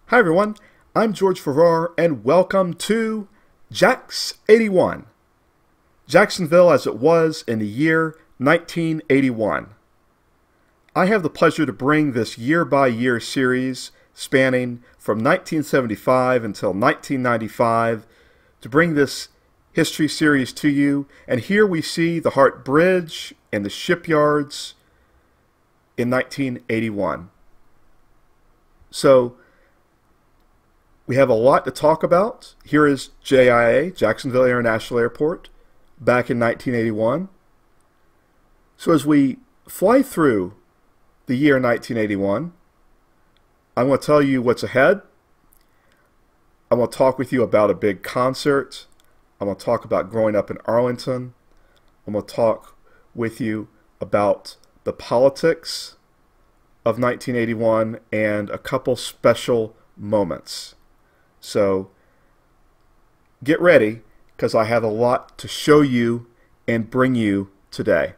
Hi everyone, I'm George Farrar and welcome to JAX 81. Jacksonville as it was in the year 1981. I have the pleasure to bring this year-by-year series spanning from 1975 until 1995 to bring this history series to you. And here we see the Hart Bridge and the shipyards in 1981. So we have a lot to talk about. Here is JIA, Jacksonville International Airport, back in 1981. So as we fly through the year 1981, I'm going to tell you what's ahead. I'm going to talk with you about a big concert. I'm going to talk about growing up in Arlington. I'm going to talk with you about the politics of 1981 and a couple special moments. So get ready, because I have a lot to show you and bring you today.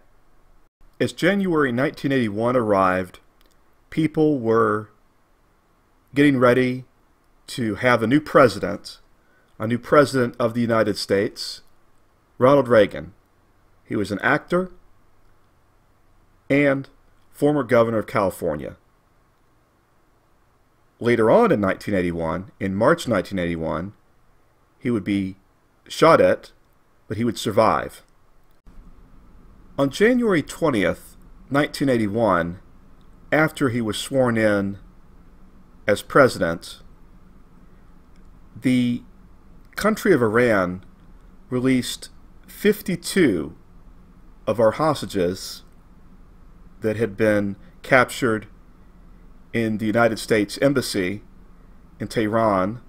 As January 1981 arrived, people were getting ready to have a new president of the United States, Ronald Reagan. He was an actor and former governor of California. Later on in 1981, in March 1981, he would be shot at, but he would survive. On January 20th, 1981, after he was sworn in as president, the country of Iran released 52 of our hostages that had been captured in the United States Embassy in Tehran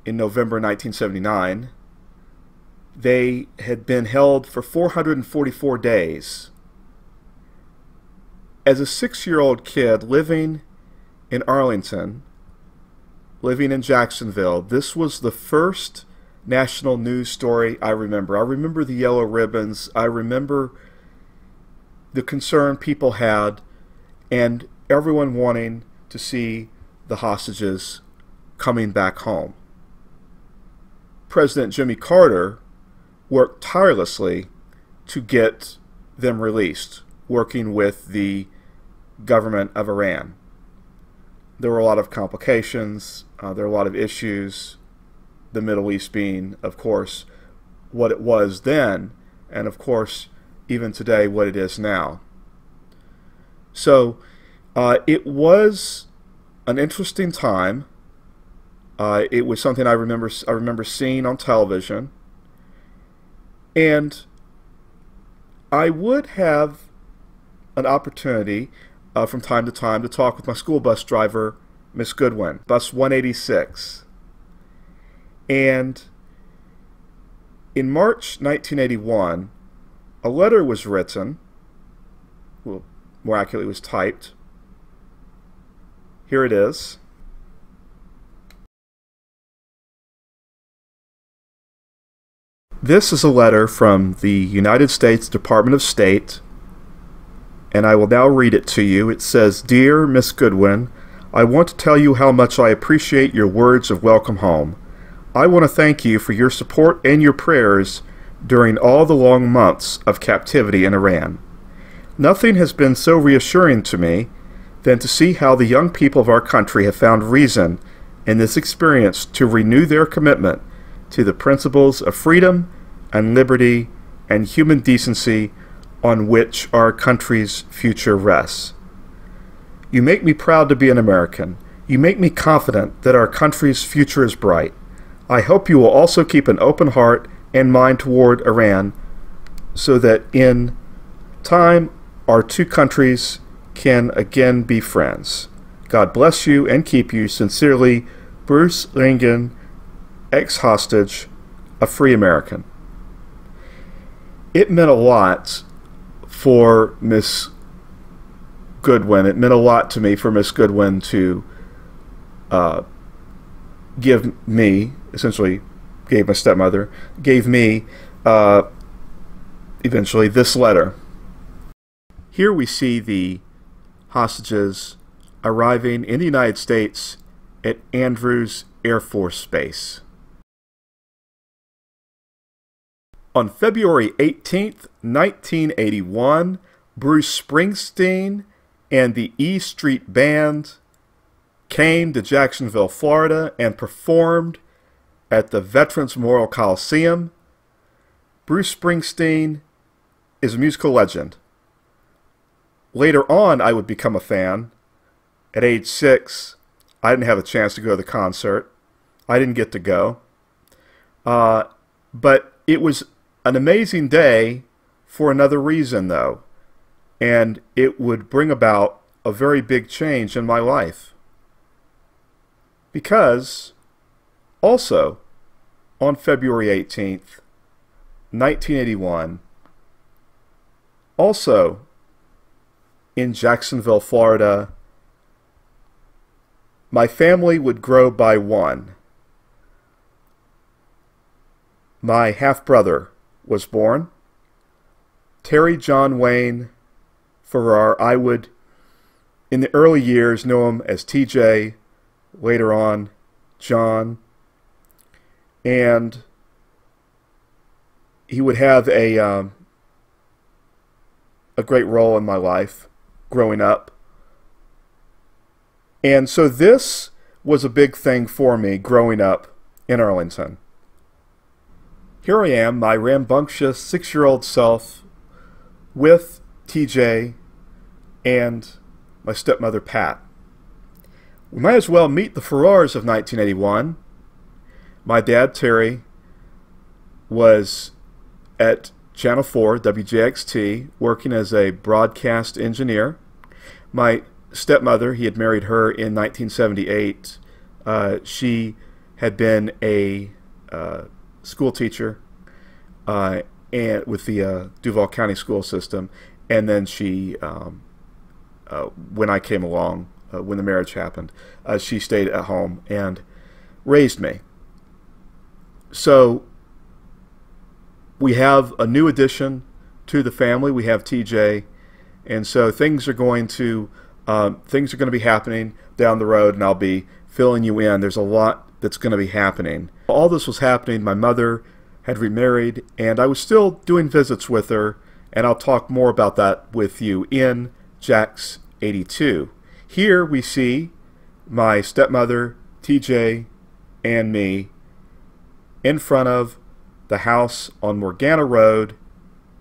in November 1979. They had been held for 444 days. As a 6-year-old kid living in Arlington, living in Jacksonville, this was the first national news story I remember. I remember the yellow ribbons. I remember the concern people had and everyone wanting to see the hostages coming back home. President Jimmy Carter worked tirelessly to get them released, working with the government of Iran. There were a lot of complications, there were a lot of issues, the Middle East being, of course, what it was then, and of course, even today, what it is now. So, it was an interesting time. It was something I remember seeing on television. And I would have an opportunity from time to time to talk with my school bus driver, Miss Goodwin, bus 186. And in March 1981, a letter was written, well, more accurately, it was typed. Here it is. This is a letter from the United States Department of State, and I will now read it to you. It says, "Dear Miss Goodwin, I want to tell you how much I appreciate your words of welcome home. I want to thank you for your support and your prayers during all the long months of captivity in Iran. Nothing has been so reassuring to me than to see how the young people of our country have found reason in this experience to renew their commitment to the principles of freedom and liberty and human decency on which our country's future rests. You make me proud to be an American. You make me confident that our country's future is bright. I hope you will also keep an open heart and mind toward Iran so that in time our two countries can again be friends. God bless you and keep you. Sincerely, Bruce Lingen, ex-hostage, a free American." It meant a lot for Miss Goodwin. It meant a lot to me for Miss Goodwin to give me, essentially gave my stepmother, gave me eventually this letter. Here we see the hostages arriving in the United States at Andrews Air Force Base. On February 18th, 1981, Bruce Springsteen and the E Street Band came to Jacksonville, Florida, and performed at the Veterans Memorial Coliseum. Bruce Springsteen is a musical legend. Later on, I would become a fan. At age 6, I didn't have a chance to go to the concert. I didn't get to go. But it was an amazing day for another reason, though. And it would bring about a very big change in my life. Because, also, on February 18th, 1981, also in Jacksonville, Florida, my family would grow by one. My half-brother was born, Terry John Wayne Farrar. I would, in the early years, know him as TJ, later on, John, and he would have a great role in my life growing up. And so this was a big thing for me growing up in Arlington. Here I am, my rambunctious 6-year-old self, with TJ and my stepmother Pat. We might as well meet the Farrars of 1981. My dad, Terry, was at Channel 4, WJXT, working as a broadcast engineer. My stepmother, he had married her in 1978. She had been a school teacher and with the Duval County school system. And then she, when I came along, when the marriage happened, she stayed at home and raised me. So we have a new addition to the family. We have TJ, and so things are going to be happening down the road, and I'll be filling you in. There's a lot that's going to be happening. All this was happening. My mother had remarried, and I was still doing visits with her, and I'll talk more about that with you in JAX 82. Here we see my stepmother, TJ, and me in front of the house on Morgana Road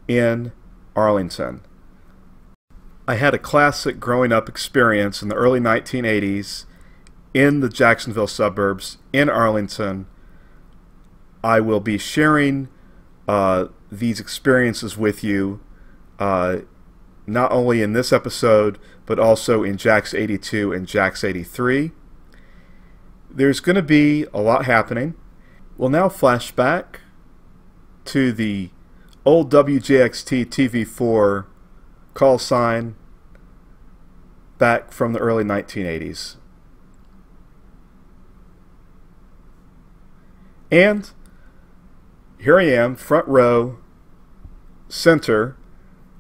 in Arlington. I had a classic growing up experience in the early 1980s in the Jacksonville suburbs in Arlington. I will be sharing these experiences with you not only in this episode but also in JAX 82 and JAX 83. There's going to be a lot happening. We'll now flash back to the old WJXT TV4 call sign back from the early 1980s. And here I am, front row, center,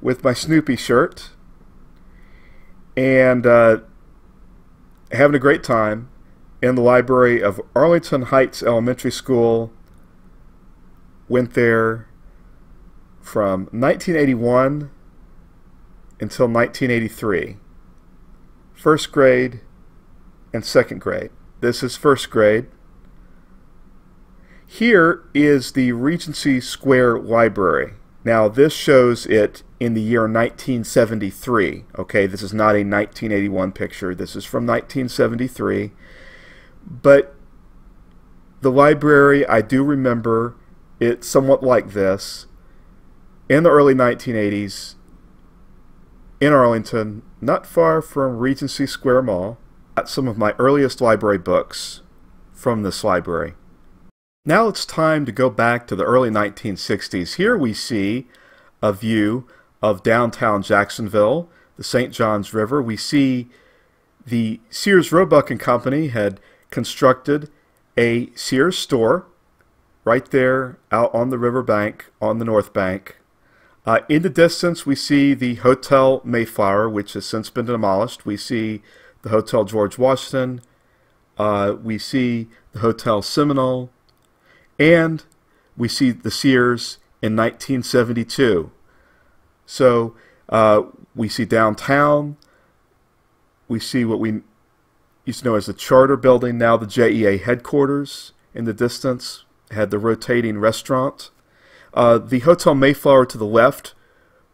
with my Snoopy shirt, and having a great time in the library of Arlington Heights Elementary School. Went there from 1981 until 1983. First grade and second grade. This is first grade. Here is the Regency Square Library. Now this shows it in the year 1973. Okay, this is not a 1981 picture. This is from 1973. But the library, I do remember it somewhat like this. In the early 1980s, in Arlington, not far from Regency Square Mall, got some of my earliest library books from this library. Now it's time to go back to the early 1960s. Here we see a view of downtown Jacksonville, the St. Johns River. We see the Sears Roebuck and Company had constructed a Sears store right there out on the riverbank on the north bank. In the distance, we see the Hotel Mayflower, which has since been demolished. We see the Hotel George Washington, we see the Hotel Seminole, and we see the Sears in 1972. So we see downtown, we see what we used to know as the Charter Building, now the JEA headquarters in the distance, had the rotating restaurant. The Hotel Mayflower to the left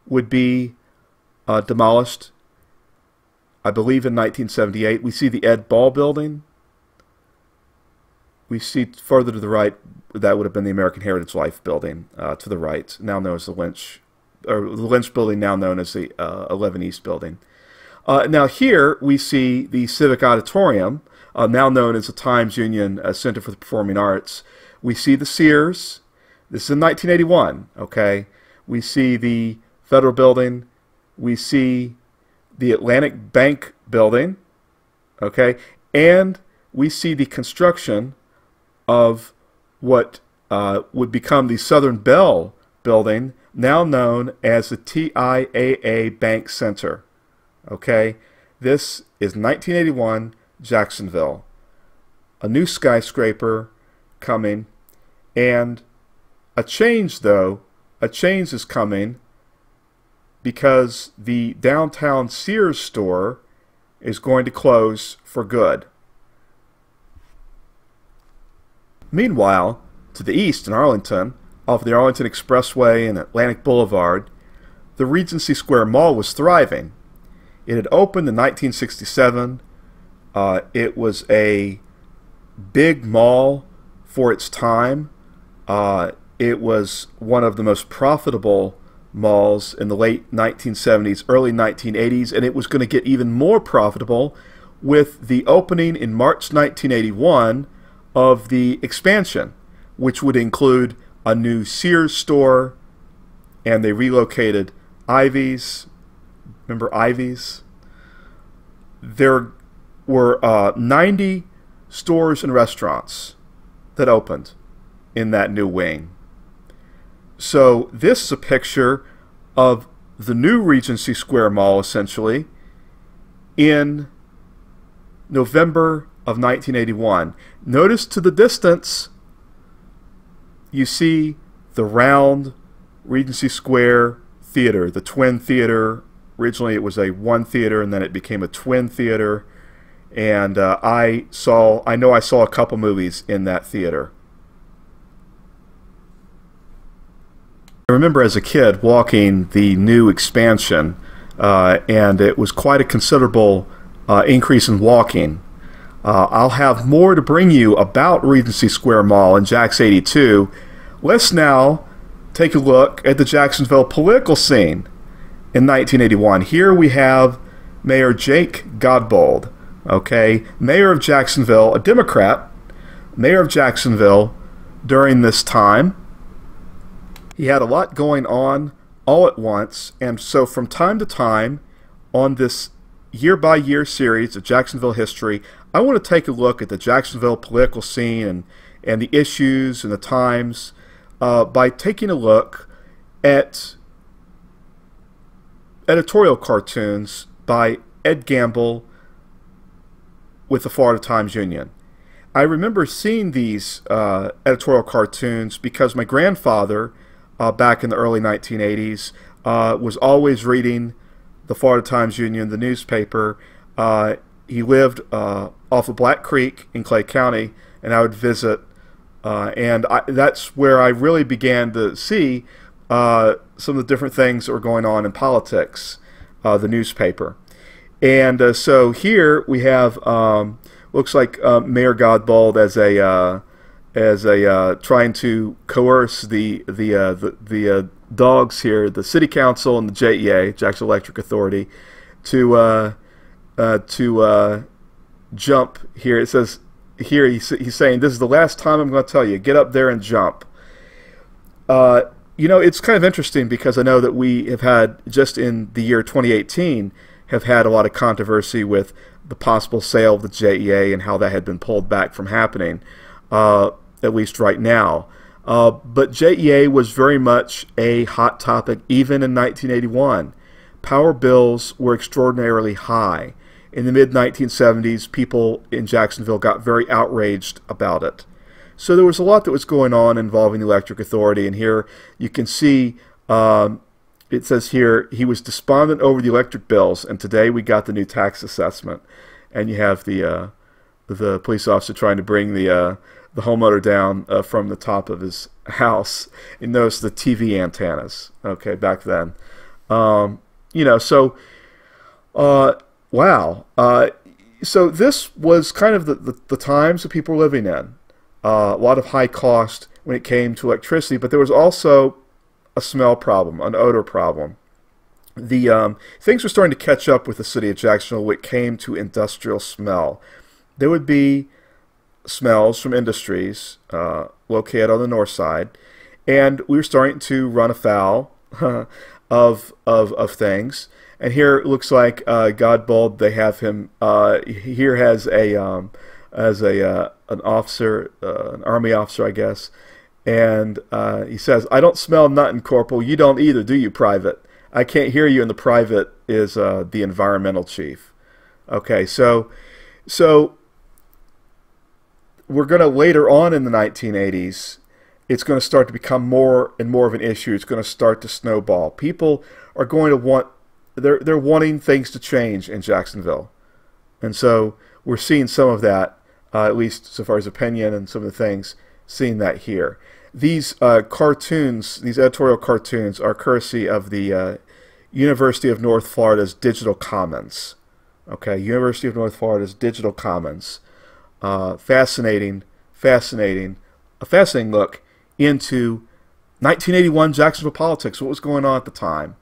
would be demolished, I believe, in 1978. We see the Ed Ball Building. We see further to the right, that would have been the American Heritage Life Building to the right, now known as the Lynch Building, now known as the 11 East Building. Now here we see the Civic Auditorium, now known as the Times Union Center for the Performing Arts. We see the Sears. This is in 1981, okay? We see the Federal Building. We see the Atlantic Bank Building, okay? And we see the construction of what would become the Southern Bell Building, now known as the TIAA Bank Center. Okay, this is 1981 Jacksonville. A new skyscraper coming, and a change, though. A change is coming because the downtown Sears store is going to close for good. Meanwhile, to the east in Arlington, off the Arlington Expressway and Atlantic Boulevard, the Regency Square Mall was thriving. It had opened in 1967. It was a big mall for its time. It was one of the most profitable malls in the late 1970s, early 1980s, and it was going to get even more profitable with the opening in March 1981 of the expansion, which would include a new Sears store, and they relocated Ivy's. Remember Ivy's? There were 90 stores and restaurants that opened in that new wing. So this is a picture of the new Regency Square Mall, essentially, in November of 1981. Notice to the distance, you see the round Regency Square Theater, the Twin Theater. Originally it was a one theater, and then it became a twin theater. And I know I saw a couple movies in that theater. I remember as a kid walking the new expansion, and it was quite a considerable increase in walking. I'll have more to bring you about Regency Square Mall and JAX 82. Let's now take a look at the Jacksonville political scene in 1981. Here we have Mayor Jake Godbold, okay, Mayor of Jacksonville, a Democrat, Mayor of Jacksonville during this time. He had a lot going on all at once, and so from time to time on this year-by-year series of Jacksonville history, I want to take a look at the Jacksonville political scene and the issues and the times by taking a look at editorial cartoons by Ed Gamble with the Florida Times-Union. I remember seeing these editorial cartoons because my grandfather, back in the early 1980s, was always reading the Florida Times-Union, the newspaper. He lived off of Black Creek in Clay County, and I would visit, and that's where I really began to see some of the different things that were going on in politics, the newspaper. And so here we have, looks like Mayor Godbold as a trying to coerce the dogs here, the City Council and the JEA, Jackson Electric Authority, to jump here. It says here he's saying, "This is the last time I'm going to tell you. Get up there and jump." You know, it's kind of interesting because I know that we have had, just in the year 2018, have had a lot of controversy with the possible sale of the JEA and how that had been pulled back from happening, at least right now. But JEA was very much a hot topic even in 1981. Power bills were extraordinarily high, in the mid-1970s, people in Jacksonville got very outraged about it. So there was a lot that was going on involving the Electric Authority, and here you can see it says here, he was despondent over the electric bills, and today we got the new tax assessment. And you have the police officer trying to bring the homeowner down from the top of his house. And notice the TV antennas, okay, back then. You know, so, wow. So this was kind of the times that people were living in. A lot of high cost when it came to electricity, but there was also a smell problem, an odor problem. The things were starting to catch up with the city of Jacksonville when it came to industrial smell. There would be smells from industries located on the north side, and we were starting to run afoul of things. And here it looks like Godbold. They have him here has an officer, an army officer, I guess, and he says, "I don't smell nothing, Corporal. You don't either, do you, Private? I can't hear you." And the private is the environmental chief. Okay, so we're going to later on in the 1980s, it's going to start to become more and more of an issue. It's going to start to snowball. People are going to want, they're wanting things to change in Jacksonville. And so we're seeing some of that, at least so far as opinion and some of the things, seeing that here. These cartoons, these editorial cartoons, are courtesy of the University of North Florida's Digital Commons. Okay, University of North Florida's Digital Commons. A fascinating look into 1981 Jacksonville politics, what was going on at the time.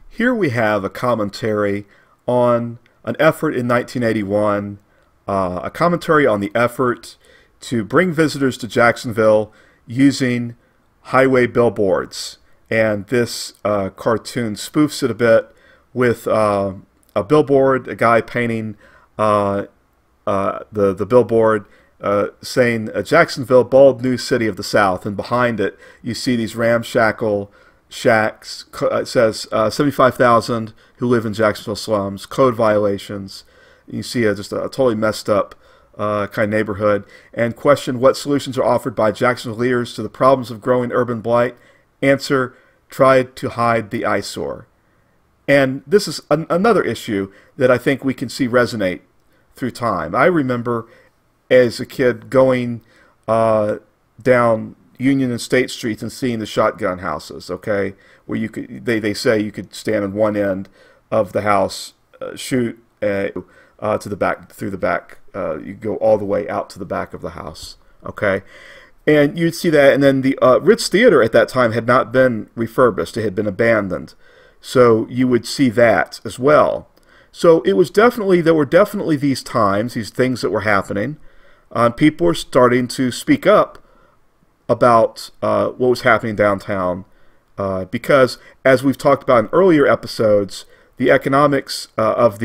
Here we have a commentary on an effort in 1981, a commentary on the effort to bring visitors to Jacksonville using highway billboards. And this cartoon spoofs it a bit with a billboard, a guy painting the billboard saying Jacksonville, bold new city of the South. And behind it, you see these ramshackle shacks. It says 75,000 who live in Jacksonville slums, code violations. You see just a totally messed up kind of neighborhood. And question, what solutions are offered by Jacksonville leaders to the problems of growing urban blight? Answer, try to hide the eyesore. And this is another issue that I think we can see resonate through time. I remember as a kid going down Union and State Streets and seeing the shotgun houses, okay, where you could, they say you could stand on one end of the house, shoot to the back, through the back, you go all the way out to the back of the house, okay? And you'd see that, and then the Ritz Theater at that time had not been refurbished, it had been abandoned. So you would see that as well. So it was definitely, there were definitely these times, these things that were happening. People were starting to speak up about what was happening downtown because, as we've talked about in earlier episodes, the economics of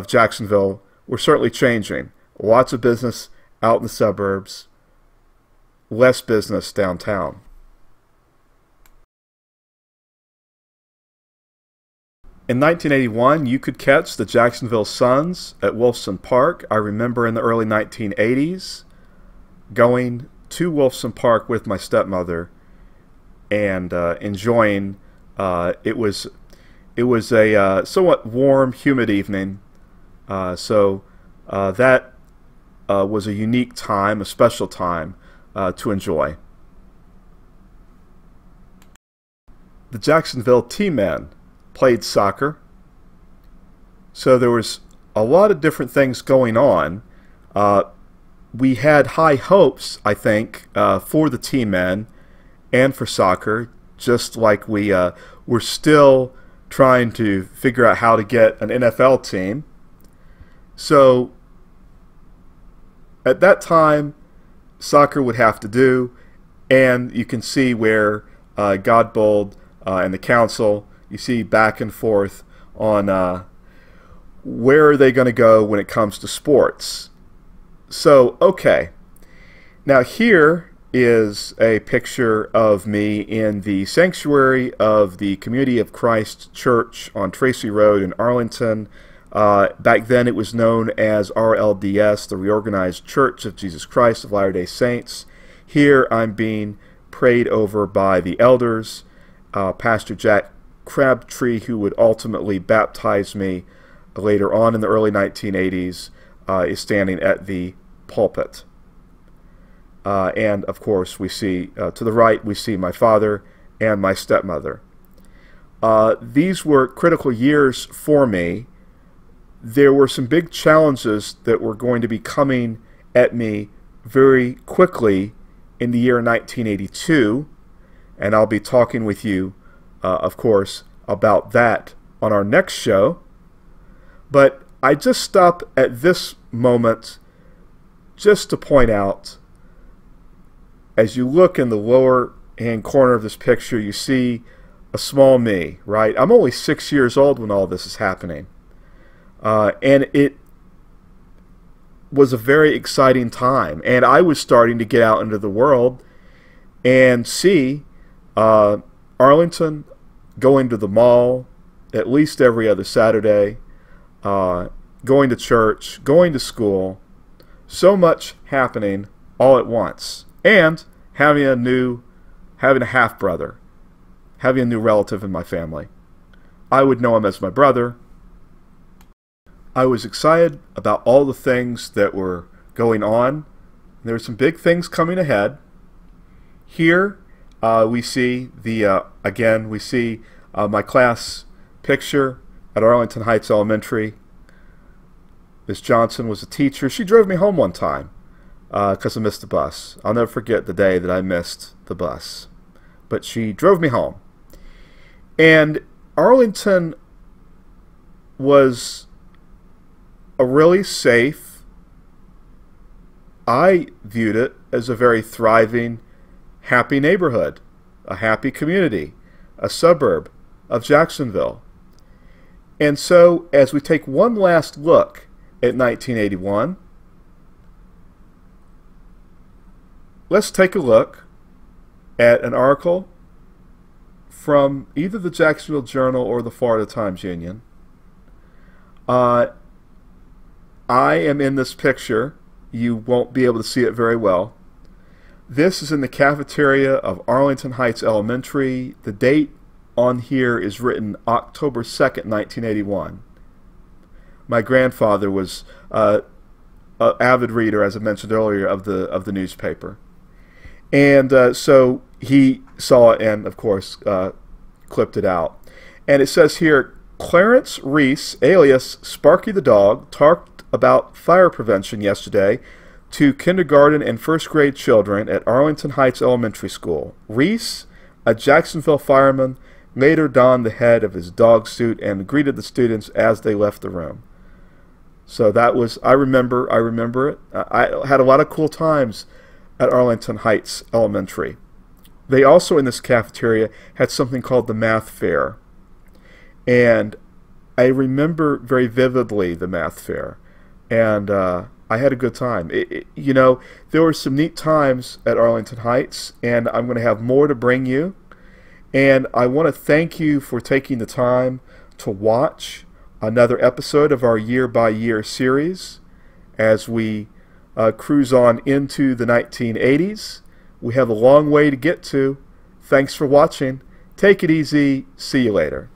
Jacksonville were certainly changing. Lots of business out in the suburbs, less business downtown. In 1981, you could catch the Jacksonville Suns at Wolfson Park. I remember in the early 1980s going to Wolfson Park with my stepmother and enjoying. It was a somewhat warm, humid evening, so that was a unique time, a special time to enjoy. The Jacksonville T-Men played soccer, so there was a lot of different things going on. We had high hopes, I think, for the T-Men and for soccer, just like we're still trying to figure out how to get an NFL team. So at that time, soccer would have to do, and you can see where Godbold and the council, you see back and forth on where are they going to go when it comes to sports. So, okay. Now here is a picture of me in the sanctuary of the Community of Christ Church on Tracy Road in Arlington. Back then it was known as RLDS, the Reorganized Church of Jesus Christ of Latter-day Saints. Here I'm being prayed over by the elders. Pastor Jack Crabtree, who would ultimately baptize me later on in the early 1980s, is standing at the pulpit. And of course we see, to the right, we see my father and my stepmother. These were critical years for me. There were some big challenges that were going to be coming at me very quickly in the year 1982, and I'll be talking with you, of course, about that on our next show. But I just stop at this moment just to point out, as you look in the lower hand corner of this picture, you see a small me, right? I'm only 6 years old when all this is happening. And it was a very exciting time. And I was starting to get out into the world and see Arlington, going to the mall at least every other Saturday, going to church, going to school, so much happening all at once. And having a half-brother, having a new relative in my family. I would know him as my brother. I was excited about all the things that were going on. There were some big things coming ahead. Here we see my class picture at Arlington Heights Elementary. Miss Johnson was a teacher. She drove me home one time because I missed the bus. I'll never forget the day that I missed the bus. But she drove me home. And Arlington was a really safe, I viewed it as a very thriving, happy neighborhood, a happy community, a suburb of Jacksonville. And so, as we take one last look at 1981, let's take a look at an article from either the Jacksonville Journal or the Florida Times-Union. I am in this picture. You won't be able to see it very well. This is in the cafeteria of Arlington Heights Elementary. The date on here is written October 2nd, 1981. My grandfather was an avid reader, as I mentioned earlier, of the newspaper. And so he saw it and, of course, clipped it out. And it says here, Clarence Reese, alias Sparky the Dog, talked about fire prevention yesterday to kindergarten and first grade children at Arlington Heights Elementary School. Reese, a Jacksonville fireman, later donned the head of his dog suit and greeted the students as they left the room. So that was, I remember it. I had a lot of cool times at Arlington Heights Elementary. They also, in this cafeteria, had something called the Math Fair. And I remember very vividly the Math Fair. And I had a good time. You know, there were some neat times at Arlington Heights, and I'm going to have more to bring you. And I want to thank you for taking the time to watch another episode of our year-by-year series as we cruise on into the 1980s. We have a long way to get to. Thanks for watching. Take it easy. See you later.